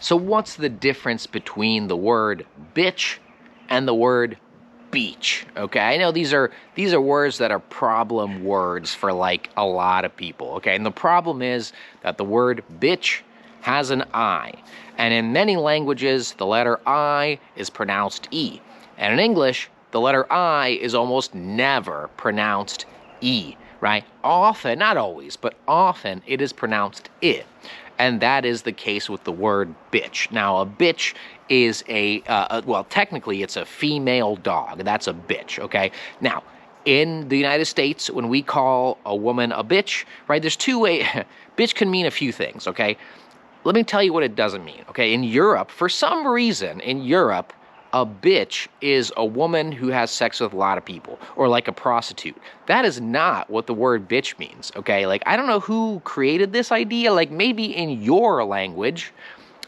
So what's the difference between the word bitch and the word beach? Okay, I know these are words that are problem words for like a lot of people. Okay, and the problem is that the word bitch has an I, and in many languages the letter I is pronounced E, and in English the letter I is almost never pronounced E, right? Often, not always, but often it is pronounced I. And that is the case with the word bitch. Now, a bitch is well, technically it's a female dog. That's a bitch, okay? Now, in the United States, when we call a woman a bitch, right, there's two ways. Bitch can mean a few things, okay? Let me tell you what it doesn't mean, okay? In Europe, for some reason, in Europe, a bitch is a woman who has sex with a lot of people, or like a prostitute. That is not what the word bitch means, okay? Like, I don't know who created this idea. Like, maybe in your language,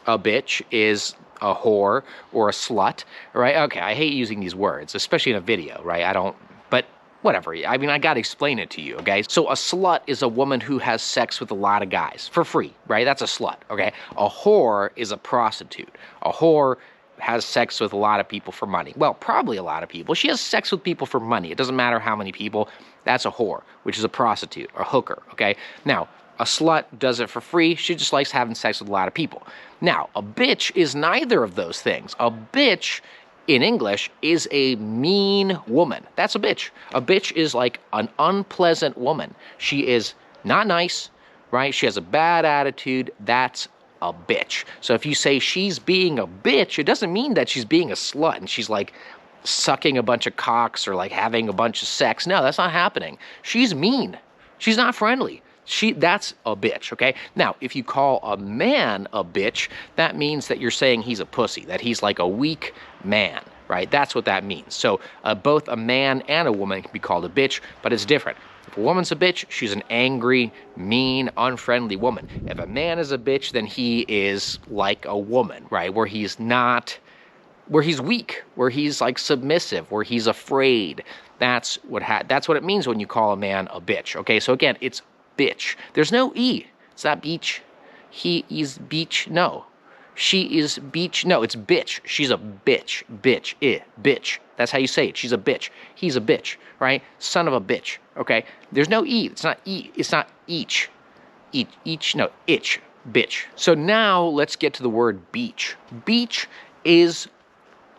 a bitch is a whore or a slut, right? Okay, I hate using these words, especially in a video, right? But whatever. I mean, I gotta explain it to you, okay? So a slut is a woman who has sex with a lot of guys for free, right? That's a slut, okay? A whore is a prostitute. A whore has sex with a lot of people for money. Well, probably a lot of people. She has sex with people for money. It doesn't matter how many people. That's a whore, which is a prostitute or hooker, okay? Now, a slut does it for free. She just likes having sex with a lot of people. Now, a bitch is neither of those things. A bitch, in English, is a mean woman. That's a bitch. A bitch is like an unpleasant woman. She is not nice, right? She has a bad attitude. That's a bitch. So if you say she's being a bitch, it doesn't mean that she's being a slut and she's like sucking a bunch of cocks or like having a bunch of sex. No, that's not happening. She's mean. She's not friendly. That's a bitch, okay? Now, if you call a man a bitch, that means that you're saying he's a pussy, that he's like a weak man, right? That's what that means. So both a man and a woman can be called a bitch, but it's different. If a woman's a bitch, she's an angry, mean, unfriendly woman. If a man is a bitch, then he is like a woman, right? Where he's weak, where he's like submissive, where he's afraid. That's what it means when you call a man a bitch, okay? So again, it's bitch. There's no E. It's not beach. He is beach. No. She is beach. No, it's bitch. She's a bitch. Bitch. Bitch. That's how you say it. She's a bitch. He's a bitch, right? Son of a bitch. Okay? There's no E. It's not E. It's not each. Each. No, itch. Bitch. So now let's get to the word beach. Beach is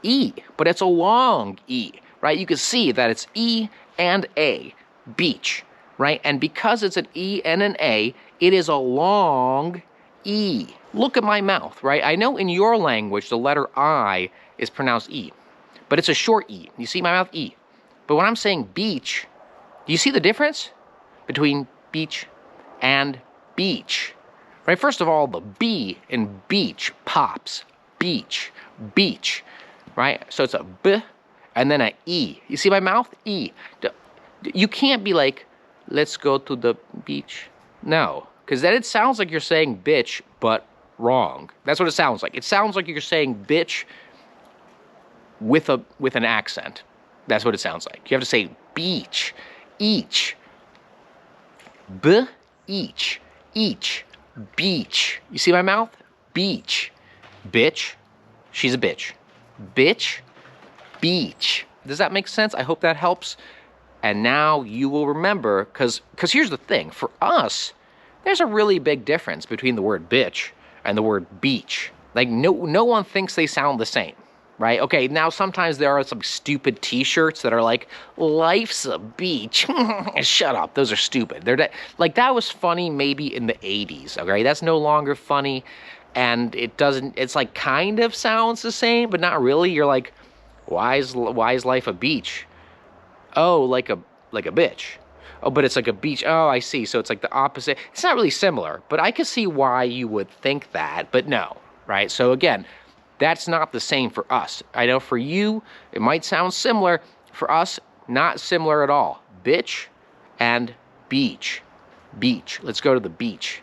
E, but it's a long E, right? You can see that it's E and A. Beach, right? And because it's an E and an A, it is a long E. Look at my mouth, right? I know in your language the letter I is pronounced E, but it's a short E. You see my mouth? E. But when I'm saying beach, do you see the difference between beach and beach? Right? First of all, the B in beach pops. Beach. Beach. Right? So it's a B and then an E. You see my mouth? E. You can't be like, let's go to the beach. No. Because then it sounds like you're saying bitch, but wrong. That's what it sounds like. It sounds like you're saying bitch with an accent. That's what it sounds like. You have to say beach, each, each, beach. You see my mouth? Beach, bitch. She's a bitch. Bitch, beach. Does that make sense? I hope that helps. And now you will remember, because here's the thing. For us, there's a really big difference between the word bitch and the word beach. Like, no one thinks they sound the same, right? Okay, now sometimes there are some stupid t-shirts that are like, life's a beach. Shut up, those are stupid. That was funny maybe in the 80s, okay? That's no longer funny, and it's like kind of sounds the same, but not really. You're like, why is life a beach? Oh, like a bitch. Oh, but it's like a beach. Oh, I see. So it's like the opposite. It's not really similar, but I can see why you would think that, but no, right? So again, that's not the same for us. I know for you, it might sound similar. For us, not similar at all. Bitch and beach. Beach. Let's go to the beach.